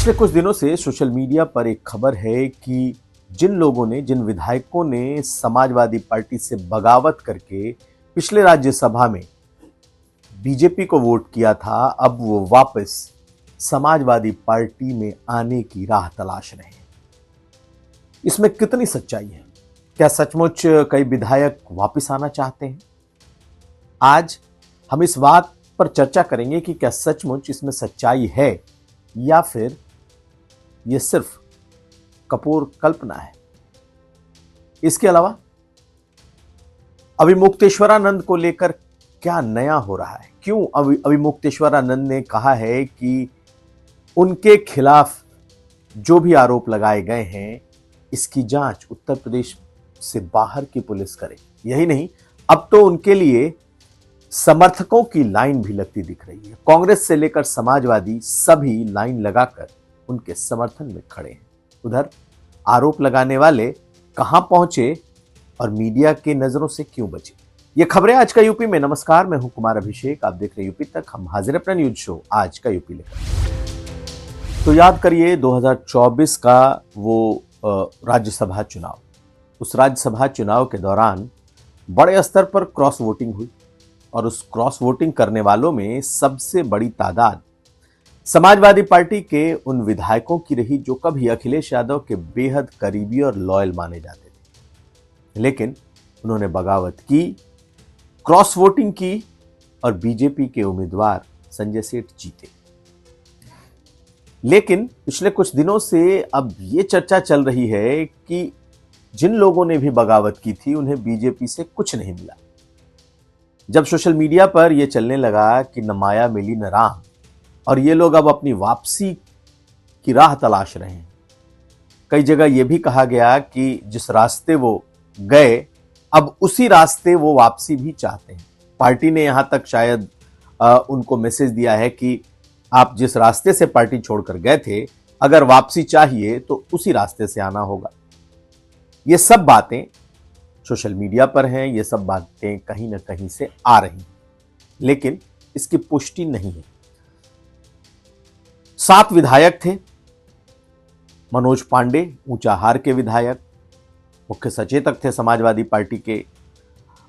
पिछले कुछ दिनों से सोशल मीडिया पर एक खबर है कि जिन विधायकों ने समाजवादी पार्टी से बगावत करके पिछले राज्यसभा में बीजेपी को वोट किया था, अब वो वापस समाजवादी पार्टी में आने की राह तलाश रहे हैं। इसमें कितनी सच्चाई है? क्या सचमुच कई विधायक वापस आना चाहते हैं? आज हम इस बात पर चर्चा करेंगे कि क्या सचमुच इसमें सच्चाई है या फिर यह सिर्फ कपोल कल्पना है। इसके अलावा अभिमुक्तेश्वरानंद को लेकर क्या नया हो रहा है? क्यों अभिमुक्तेश्वरानंद ने कहा है कि उनके खिलाफ जो भी आरोप लगाए गए हैं इसकी जांच उत्तर प्रदेश से बाहर की पुलिस करे। यही नहीं, अब तो उनके लिए समर्थकों की लाइन भी लगती दिख रही है। कांग्रेस से लेकर समाजवादी सभी लाइन लगाकर उनके समर्थन में खड़े हैं। उधर आरोप लगाने वाले कहां पहुंचे और मीडिया के नजरों से क्यों बचे? ये खबरें आज का यूपी में। नमस्कार, मैं हूं कुमार अभिषेक, आप देख रहे हैं यूपी तक। हम हाजिर अपना न्यूज शो आज का यूपी लेकर। तो याद करिए 2024 का वो राज्यसभा चुनाव। उस राज्यसभा चुनाव के दौरान बड़े स्तर पर क्रॉस वोटिंग हुई और उस क्रॉस वोटिंग करने वालों में सबसे बड़ी तादाद समाजवादी पार्टी के उन विधायकों की रही जो कभी अखिलेश यादव के बेहद करीबी और लॉयल माने जाते थे। लेकिन उन्होंने बगावत की, क्रॉस वोटिंग की और बीजेपी के उम्मीदवार संजय सेठ जीते। लेकिन पिछले कुछ दिनों से अब ये चर्चा चल रही है कि जिन लोगों ने भी बगावत की थी उन्हें बीजेपी से कुछ नहीं मिला। जब सोशल मीडिया पर यह चलने लगा कि न माया मिली न राम और ये लोग अब अपनी वापसी की राह तलाश रहे हैं। कई जगह यह भी कहा गया कि जिस रास्ते वो गए अब उसी रास्ते वो वापसी भी चाहते हैं। पार्टी ने यहां तक शायद उनको मैसेज दिया है कि आप जिस रास्ते से पार्टी छोड़कर गए थे, अगर वापसी चाहिए तो उसी रास्ते से आना होगा। ये सब बातें सोशल मीडिया पर हैं, ये सब बातें कहीं ना कहीं से आ रही हैं, लेकिन इसकी पुष्टि नहीं है। 7 विधायक थे। मनोज पांडे ऊंचाहार के विधायक, मुख्य सचेतक थे समाजवादी पार्टी के।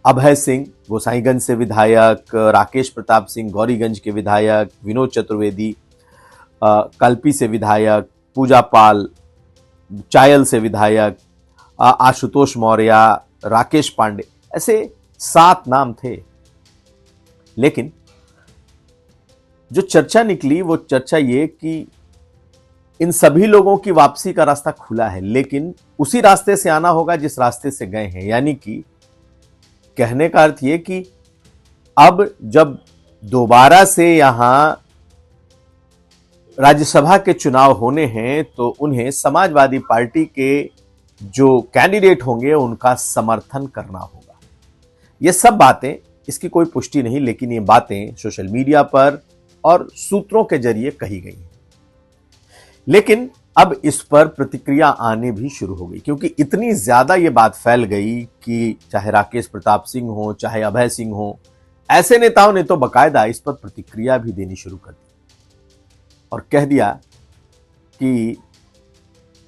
अभय सिंह गोसाईगंज से विधायक, राकेश प्रताप सिंह गौरीगंज के विधायक, विनोद चतुर्वेदी कल्पी से विधायक, पूजा पाल चायल से विधायक, आशुतोष मौर्य, राकेश पांडे, ऐसे 7 नाम थे। लेकिन जो चर्चा निकली वो चर्चा ये कि इन सभी लोगों की वापसी का रास्ता खुला है, लेकिन उसी रास्ते से आना होगा जिस रास्ते से गए हैं। यानी कि कहने का अर्थ ये कि अब जब दोबारा से यहां राज्यसभा के चुनाव होने हैं तो उन्हें समाजवादी पार्टी के जो कैंडिडेट होंगे उनका समर्थन करना होगा। ये सब बातें, इसकी कोई पुष्टि नहीं, लेकिन ये बातें सोशल मीडिया पर और सूत्रों के जरिए कही गई हैं। लेकिन अब इस पर प्रतिक्रिया आने भी शुरू हो गई, क्योंकि इतनी ज्यादा ये बात फैल गई कि चाहे राकेश प्रताप सिंह हो, चाहे अभय सिंह हो, ऐसे नेताओं ने तो बकायदा इस पर प्रतिक्रिया भी देनी शुरू कर दी और कह दिया कि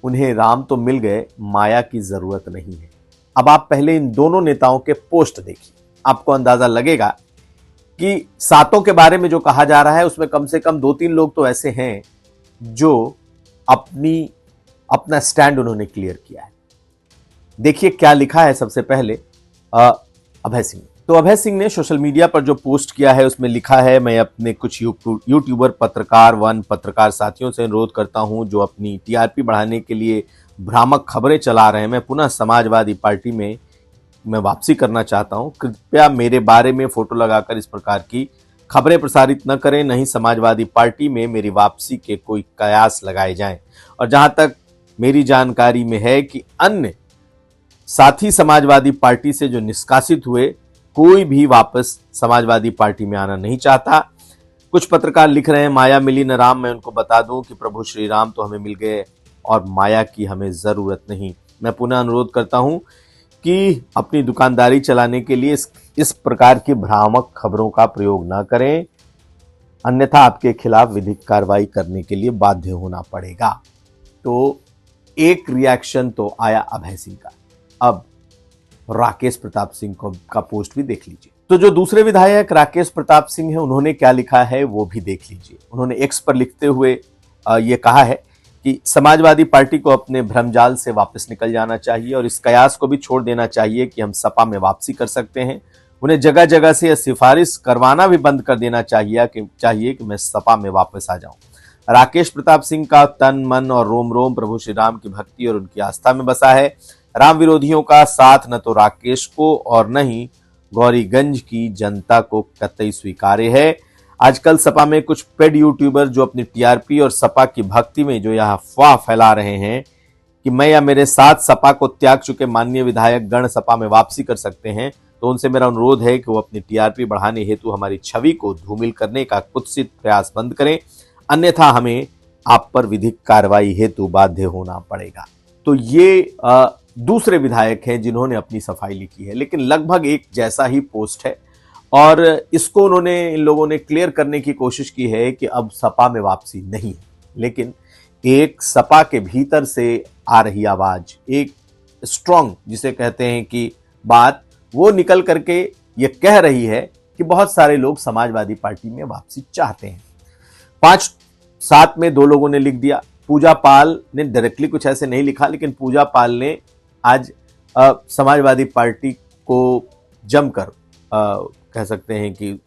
उन्हें राम तो मिल गए, माया की जरूरत नहीं है। अब आप पहले इन दोनों नेताओं के पोस्ट देखिए, आपको अंदाजा लगेगा कि 7 के बारे में जो कहा जा रहा है उसमें कम से कम 2-3 लोग तो ऐसे हैं जो अपना स्टैंड उन्होंने क्लियर किया है। देखिए क्या लिखा है। सबसे पहले अभय सिंह। तो अभय सिंह ने सोशल मीडिया पर जो पोस्ट किया है उसमें लिखा है, मैं अपने कुछ यूट्यूबर पत्रकार साथियों से अनुरोध करता हूं जो अपनी टीआरपी बढ़ाने के लिए भ्रामक खबरें चला रहे हैं। मैं पुनः समाजवादी पार्टी में मैं वापसी करना चाहता हूं। कृपया मेरे बारे में फोटो लगाकर इस प्रकार की खबरें प्रसारित न करें, नहीं समाजवादी पार्टी में मेरी वापसी के कोई कयास लगाए जाएं। और जहां तक मेरी जानकारी में है कि अन्य साथी समाजवादी पार्टी से जो निष्कासित हुए, कोई भी वापस समाजवादी पार्टी में आना नहीं चाहता। कुछ पत्रकार लिख रहे हैं माया मिली न राम। मैं उनको बता दूं कि प्रभु श्री राम तो हमें मिल गए और माया की हमें जरूरत नहीं। मैं पुनः अनुरोध करता हूं कि अपनी दुकानदारी चलाने के लिए इस प्रकार की भ्रामक खबरों का प्रयोग ना करें। अन्यथा आपके खिलाफ विधिक कार्रवाई करने के लिए बाध्य होना पड़ेगा। तो एक रिएक्शन तो आया अभय सिंह का। अब राकेश प्रताप सिंह का पोस्ट भी देख लीजिए। तो जो दूसरे विधायक राकेश प्रताप सिंह हैं, उन्होंने क्या लिखा है वो भी देख लीजिए। उन्होंने एक्स पर लिखते हुए ये कहा है कि समाजवादी पार्टी को अपने भ्रमजाल से वापस निकल जाना चाहिए और इस कयास को भी छोड़ देना चाहिए कि हम सपा में वापसी कर सकते हैं। उन्हें जगह जगह से यह सिफारिश करवाना भी बंद कर देना चाहिए कि मैं सपा में वापस आ जाऊं। राकेश प्रताप सिंह का तन मन और रोम रोम प्रभु श्री राम की भक्ति और उनकी आस्था में बसा है। राम विरोधियों का साथ न तो राकेश को और न ही गौरीगंज की जनता को कतई स्वीकार्य है। आजकल सपा में कुछ पेड यूट्यूबर जो अपनी टीआरपी और सपा की भक्ति में जो यह अफवाह फैला रहे हैं कि मैं या मेरे साथ सपा को त्याग चुके माननीय विधायक गण सपा में वापसी कर सकते हैं, तो उनसे मेरा अनुरोध है कि वो अपनी टीआरपी बढ़ाने हेतु हमारी छवि को धूमिल करने का कुत्सित प्रयास बंद करें, अन्यथा हमें आप पर विधिक कार्रवाई हेतु बाध्य होना पड़ेगा। तो ये दूसरे विधायक हैं जिन्होंने अपनी सफाई लिखी है, लेकिन लगभग एक जैसा ही पोस्ट है और इसको इन लोगों ने क्लियर करने की कोशिश की है कि अब सपा में वापसी नहीं है, लेकिन एक सपा के भीतर से आ रही आवाज, एक स्ट्रांग जिसे कहते हैं कि बात, वो निकल करके ये कह रही है कि बहुत सारे लोग समाजवादी पार्टी में वापसी चाहते हैं। 5-7 में 2 लोगों ने लिख दिया। पूजा पाल ने डायरेक्टली कुछ ऐसे नहीं लिखा, लेकिन पूजा पाल ने आज समाजवादी पार्टी को जमकर कह सकते हैं कि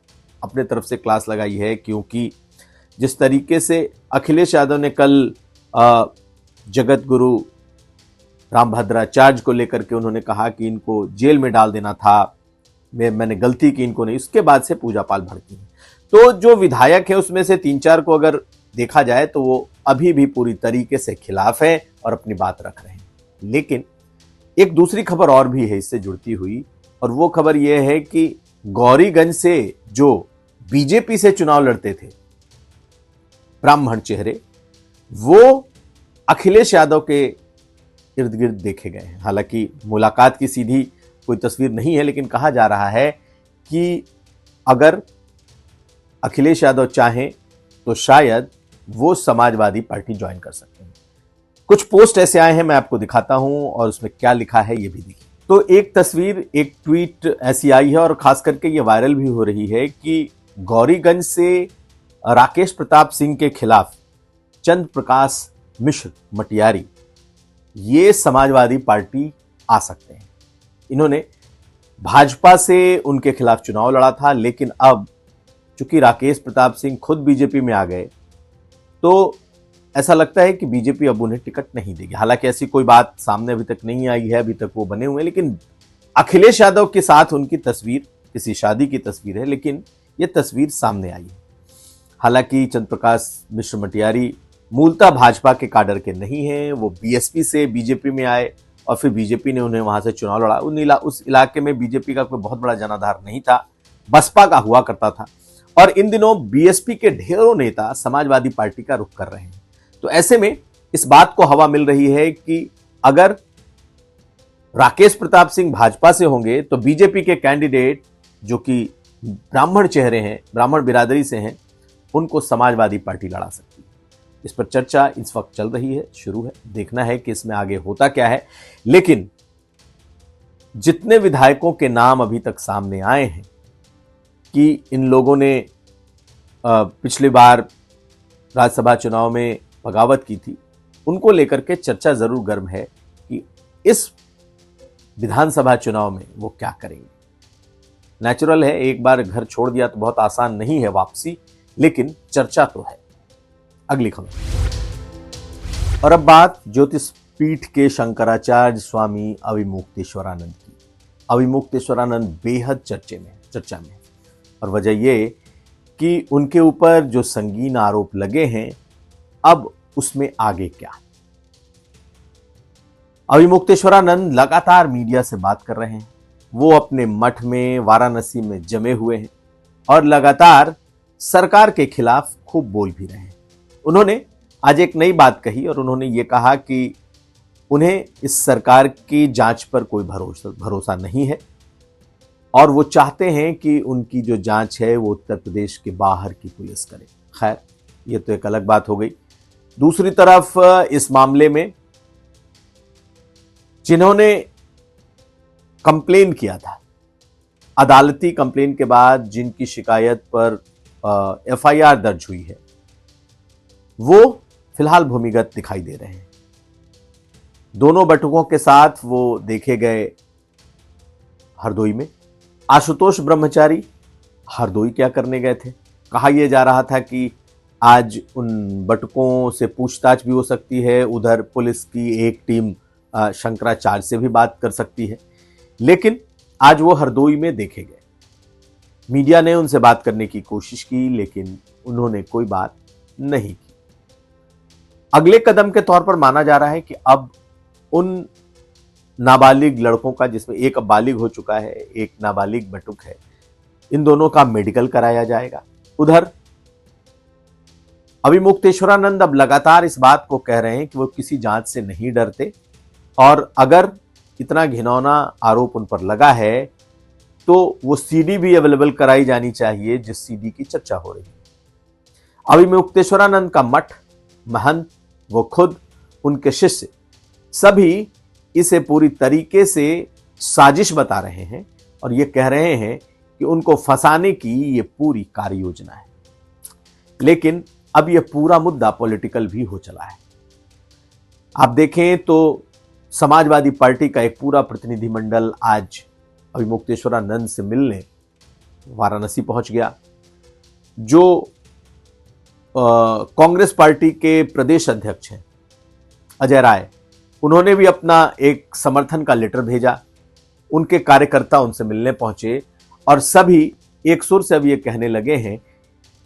अपने तरफ से क्लास लगाई है, क्योंकि जिस तरीके से अखिलेश यादव ने कल जगत गुरु रामभद्राचार्य को लेकर के उन्होंने कहा कि इनको जेल में डाल देना था, मैंने गलती की, इनको नहीं, उसके बाद से पूजा पाल भड़की है। तो जो विधायक है उसमें से 3-4 को अगर देखा जाए तो वो अभी भी पूरी तरीके से खिलाफ है और अपनी बात रख रहे हैं। लेकिन एक दूसरी खबर और भी है इससे जुड़ती हुई, और वो खबर यह है कि गौरीगंज से जो बीजेपी से चुनाव लड़ते थे ब्राह्मण चेहरे, वो अखिलेश यादव के इर्द गिर्द देखे गए हैं। हालांकि मुलाकात की सीधी कोई तस्वीर नहीं है, लेकिन कहा जा रहा है कि अगर अखिलेश यादव चाहें तो शायद वो समाजवादी पार्टी ज्वाइन कर सकते हैं। कुछ पोस्ट ऐसे आए हैं, मैं आपको दिखाता हूं और उसमें क्या लिखा है ये भी देखिए। तो एक तस्वीर, एक ट्वीट ऐसी आई है और खास करके ये वायरल भी हो रही है कि गौरीगंज से राकेश प्रताप सिंह के खिलाफ चंद्र प्रकाश मिश्र मटियारी ये समाजवादी पार्टी आ सकते हैं। इन्होंने भाजपा से उनके खिलाफ चुनाव लड़ा था, लेकिन अब चूंकि राकेश प्रताप सिंह खुद बीजेपी में आ गए तो ऐसा लगता है कि बीजेपी अब उन्हें टिकट नहीं देगी। हालांकि ऐसी कोई बात सामने अभी तक नहीं आई है, अभी तक वो बने हुए हैं, लेकिन अखिलेश यादव के साथ उनकी तस्वीर किसी शादी की तस्वीर है, लेकिन ये तस्वीर सामने आई है। हालांकि चंद्र प्रकाश मिश्र मटियारी मूलतः भाजपा के काडर के नहीं हैं, वो बीएसपी से बीजेपी में आए और फिर बीजेपी ने उन्हें वहां से चुनाव लड़ा। उस इलाके में बीजेपी का कोई बहुत बड़ा जनाधार नहीं था, बसपा का हुआ करता था, और इन दिनों बीएसपी के ढेरों नेता समाजवादी पार्टी का रुख कर रहे हैं। तो ऐसे में इस बात को हवा मिल रही है कि अगर राकेश प्रताप सिंह भाजपा से होंगे तो बीजेपी के कैंडिडेट जो कि ब्राह्मण चेहरे हैं, ब्राह्मण बिरादरी से हैं, उनको समाजवादी पार्टी लड़ा सकती है। इस पर चर्चा इस वक्त चल रही है, शुरू है, देखना है कि इसमें आगे होता क्या है। लेकिन जितने विधायकों के नाम अभी तक सामने आए हैं कि इन लोगों ने पिछली बार राज्यसभा चुनाव में बगावत की थी, उनको लेकर के चर्चा जरूर गर्म है कि इस विधानसभा चुनाव में वो क्या करेंगे। नेचुरल है, एक बार घर छोड़ दिया तो बहुत आसान नहीं है वापसी, लेकिन चर्चा तो है। अगली खबर, और अब बात ज्योतिष पीठ के शंकराचार्य स्वामी अविमुक्तेश्वरानंद की। अविमुक्तेश्वरानंद बेहद चर्चा में, और वजह ये कि उनके ऊपर जो संगीन आरोप लगे हैं, अब उसमें आगे क्या। अविमुक्तेश्वरानंद लगातार मीडिया से बात कर रहे हैं, वो अपने मठ में वाराणसी में जमे हुए हैं और लगातार सरकार के खिलाफ खूब बोल भी रहे हैं। उन्होंने आज एक नई बात कही और उन्होंने ये कहा कि उन्हें इस सरकार की जांच पर कोई भरोसा नहीं है। और वो चाहते हैं कि उनकी जो जांच है वो उत्तर प्रदेश के बाहर की पुलिस करे। खैर, ये तो एक अलग बात हो गई। दूसरी तरफ इस मामले में जिन्होंने कंप्लेन किया था, अदालती कंप्लेन के बाद जिनकी शिकायत पर एफआईआर दर्ज हुई है, वो फिलहाल भूमिगत दिखाई दे रहे हैं। दोनों बटुकों के साथ वो देखे गए हरदोई में। आशुतोष ब्रह्मचारी हरदोई क्या करने गए थे? कहा यह जा रहा था कि आज उन बटुकों से पूछताछ भी हो सकती है, उधर पुलिस की एक टीम शंकराचार्य से भी बात कर सकती है, लेकिन आज वो हरदोई में देखे गए। मीडिया ने उनसे बात करने की कोशिश की, लेकिन उन्होंने कोई बात नहीं की। अगले कदम के तौर पर माना जा रहा है कि अब उन नाबालिग लड़कों का, जिसमें एक अब बालिग हो चुका है, एक नाबालिग बटुक है, इन दोनों का मेडिकल कराया जाएगा। उधर अभिमुक्तेश्वरानंद अब लगातार इस बात को कह रहे हैं कि वो किसी जांच से नहीं डरते, और अगर इतना घिनौना आरोप उन पर लगा है तो वो सीडी भी अवेलेबल कराई जानी चाहिए, जिस सीडी की चर्चा हो रही है। अभिमुक्तेश्वरानंद का मठ, महंत, वो खुद, उनके शिष्य, सभी इसे पूरी तरीके से साजिश बता रहे हैं और ये कह रहे हैं कि उनको फंसाने की ये पूरी कार्य योजना है। लेकिन अब ये पूरा मुद्दा पॉलिटिकल भी हो चला है। आप देखें तो समाजवादी पार्टी का एक पूरा प्रतिनिधिमंडल आज अभिमुक्तेश्वरानंद से मिलने वाराणसी पहुंच गया। जो कांग्रेस पार्टी के प्रदेश अध्यक्ष हैं अजय राय, उन्होंने भी अपना एक समर्थन का लेटर भेजा। उनके कार्यकर्ता उनसे मिलने पहुंचे और सभी एक सुर से अब ये कहने लगे हैं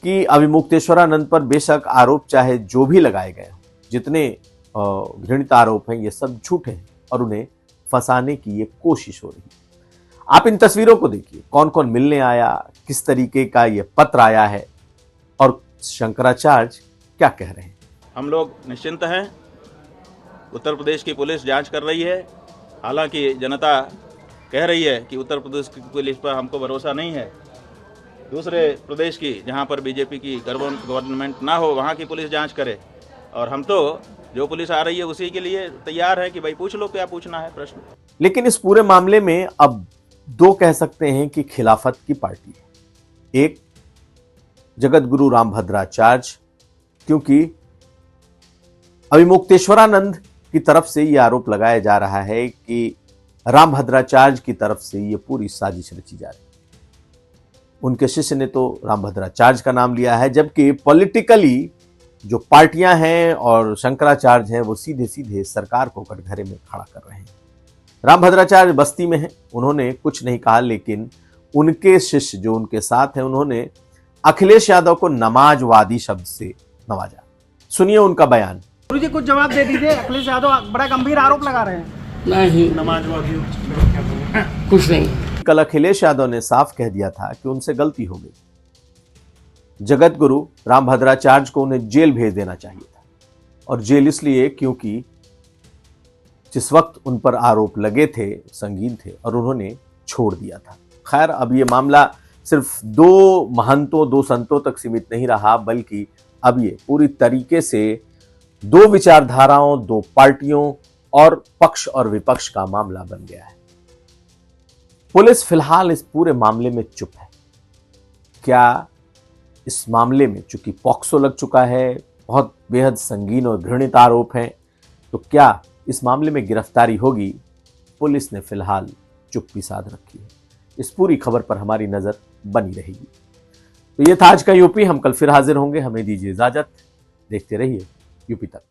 कि अभिमुक्तेश्वरानंद पर बेशक आरोप चाहे जो भी लगाए गए, जितने घृणित आरोप हैं, ये सब झूठे हैं और उन्हें फंसाने की ये कोशिश हो रही है। आप इन तस्वीरों को देखिए, कौन कौन मिलने आया, किस तरीके का ये पत्र आया है और शंकराचार्य क्या कह रहे हैं। हम लोग निश्चिंत हैं। उत्तर प्रदेश की पुलिस जांच कर रही है। हालांकि जनता कह रही है कि उत्तर प्रदेश की पुलिस पर हमको भरोसा नहीं है। दूसरे प्रदेश की, जहां पर बीजेपी की गवर्नमेंट ना हो, वहां की पुलिस जांच करे, और हम तो जो पुलिस आ रही है उसी के लिए तैयार है कि भाई पूछ लो क्या पूछना है प्रश्न। लेकिन इस पूरे मामले में अब दो कह सकते हैं कि खिलाफत की पार्टी है। एक जगत गुरु रामभद्राचार्य, क्योंकि अभिमुक्तेश्वरानंद की तरफ से यह आरोप लगाया जा रहा है कि रामभद्राचार्य की तरफ से यह पूरी साजिश रची जा रही है। उनके शिष्य ने तो रामभद्राचार्य का नाम लिया है, जबकि पॉलिटिकली जो पार्टियां हैं और शंकराचार्य हैं वो सीधे सीधे सरकार को कटघरे में खड़ा कर रहे हैं। रामभद्राचार्य बस्ती में हैं, उन्होंने कुछ नहीं कहा, लेकिन उनके शिष्य जो उनके साथ हैं, उन्होंने अखिलेश यादव को नमाजवादी शब्द से नवाजा। सुनिए उनका बयान। गुरुजी कुछ जवाब दे दीजिए। अखिलेश यादव बड़ा गंभीर आरोप लगा रहे हैं। नहीं, नमाजवादी कुछ नहीं। कल अखिलेश यादव ने साफ कह दिया था कि उनसे गलती हो गई। जगत गुरु रामभद्राचार्य को उन्हें जेल भेज देना चाहिए था, और जेल इसलिए क्योंकि जिस वक्त उन पर आरोप लगे थे संगीन थे और उन्होंने छोड़ दिया था। खैर, अब ये मामला सिर्फ दो महंतों, दो संतों तक सीमित नहीं रहा, बल्कि अब ये पूरी तरीके से दो विचारधाराओं, दो पार्टियों और पक्ष और विपक्ष का मामला बन गया है। पुलिस फिलहाल इस पूरे मामले में चुप है। क्या इस मामले में, चूंकि पॉक्सो लग चुका है, बहुत बेहद संगीन और घृणित आरोप हैं, तो क्या इस मामले में गिरफ्तारी होगी? पुलिस ने फिलहाल चुप्पी साध रखी है। इस पूरी खबर पर हमारी नजर बनी रहेगी। तो ये था आज का यूपी। हम कल फिर हाजिर होंगे। हमें दीजिए इजाजत। देखते रहिए यूपी तक।